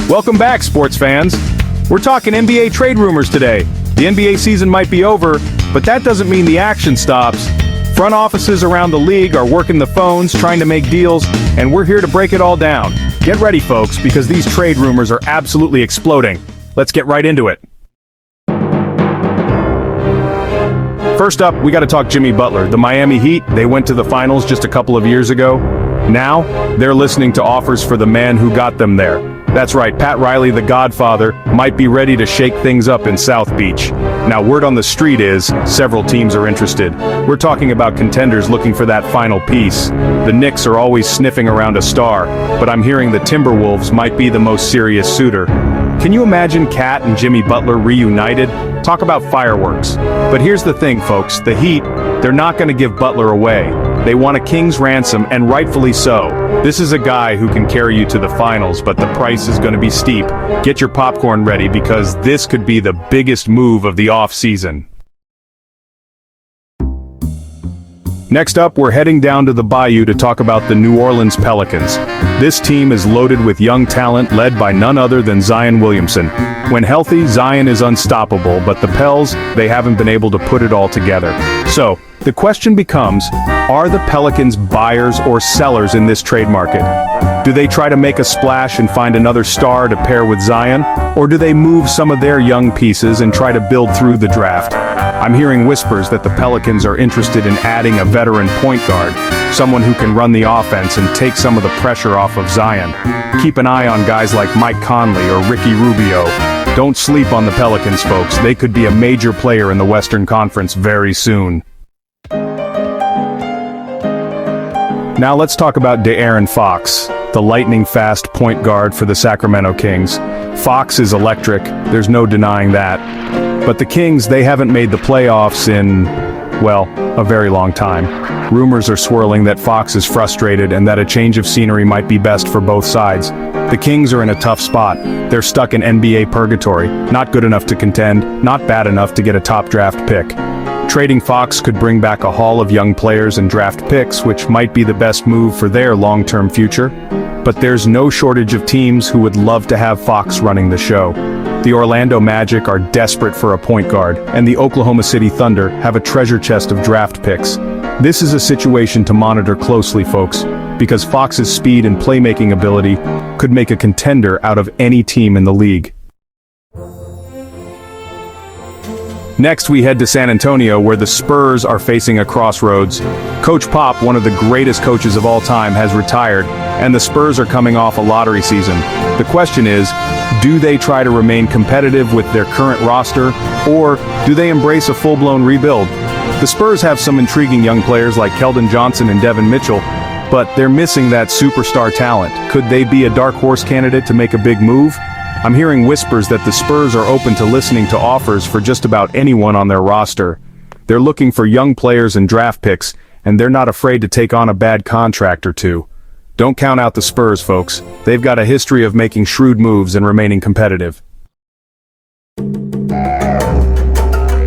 Welcome back, sports fans. We're talking NBA trade rumors today. The NBA season might be over, but that doesn't mean the action stops. Front offices around the league are working the phones, trying to make deals, and we're here to break it all down. Get ready, folks, because these trade rumors are absolutely exploding. Let's get right into it. First up, we got to talk Jimmy Butler. The Miami Heat, they went to the finals just a couple of years ago. Now, they're listening to offers for the man who got them there. That's right, Pat Riley, the Godfather, might be ready to shake things up in South Beach. Now, word on the street is, several teams are interested. We're talking about contenders looking for that final piece. The Knicks are always sniffing around a star, but I'm hearing the Timberwolves might be the most serious suitor. Can you imagine Cat and Jimmy Butler reunited? Talk about fireworks. But here's the thing, folks, the Heat, they're not going to give Butler away. They want a king's ransom, and rightfully so. This is a guy who can carry you to the finals, but the price is going to be steep. Get your popcorn ready, because this could be the biggest move of the off-season. Next up, we're heading down to the Bayou to talk about the New Orleans Pelicans. This team is loaded with young talent led by none other than Zion Williamson. When healthy, Zion is unstoppable, but the Pels, they haven't been able to put it all together. So, the question becomes, are the Pelicans buyers or sellers in this trade market? Do they try to make a splash and find another star to pair with Zion? Or do they move some of their young pieces and try to build through the draft? I'm hearing whispers that the Pelicans are interested in adding a veteran point guard, someone who can run the offense and take some of the pressure off of Zion. Keep an eye on guys like Mike Conley or Ricky Rubio. Don't sleep on the Pelicans, folks. They could be a major player in the Western Conference very soon. Now let's talk about De'Aaron Fox, the lightning-fast point guard for the Sacramento Kings. Fox is electric, there's no denying that. But the Kings, they haven't made the playoffs in, well, a very long time. Rumors are swirling that Fox is frustrated and that a change of scenery might be best for both sides. The Kings are in a tough spot. They're stuck in NBA purgatory, not good enough to contend, not bad enough to get a top draft pick. Trading Fox could bring back a haul of young players and draft picks, which might be the best move for their long-term future. But there's no shortage of teams who would love to have Fox running the show. The Orlando Magic are desperate for a point guard, and the Oklahoma City Thunder have a treasure chest of draft picks. This is a situation to monitor closely, folks, because Fox's speed and playmaking ability could make a contender out of any team in the league. Next, we head to San Antonio, where the Spurs are facing a crossroads. Coach Pop, one of the greatest coaches of all time, has retired, and the Spurs are coming off a lottery season. The question is, do they try to remain competitive with their current roster, or do they embrace a full-blown rebuild? The Spurs have some intriguing young players like Keldon Johnson and Devin Mitchell, but they're missing that superstar talent. Could they be a dark horse candidate to make a big move? I'm hearing whispers that the Spurs are open to listening to offers for just about anyone on their roster. They're looking for young players and draft picks, and they're not afraid to take on a bad contract or two. Don't count out the Spurs, folks. They've got a history of making shrewd moves and remaining competitive.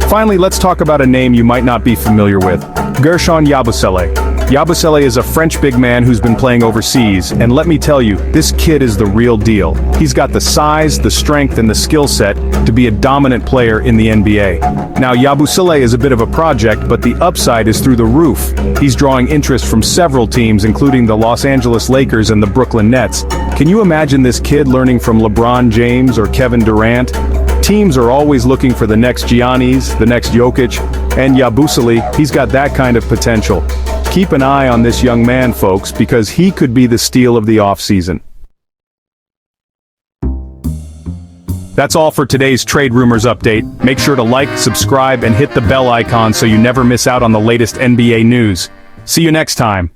Finally, let's talk about a name you might not be familiar with. Guerschon Yabusele. Yabusele is a French big man who's been playing overseas, and let me tell you, this kid is the real deal. He's got the size, the strength, and the skill set to be a dominant player in the NBA. Now, Yabusele is a bit of a project, but the upside is through the roof. He's drawing interest from several teams, including the Los Angeles Lakers and the Brooklyn Nets. Can you imagine this kid learning from LeBron James or Kevin Durant? Teams are always looking for the next Giannis, the next Jokic, and Yabusele, he's got that kind of potential. Keep an eye on this young man, folks, because he could be the steal of the offseason. That's all for today's Trade Rumors update. Make sure to like, subscribe, and hit the bell icon so you never miss out on the latest NBA news. See you next time.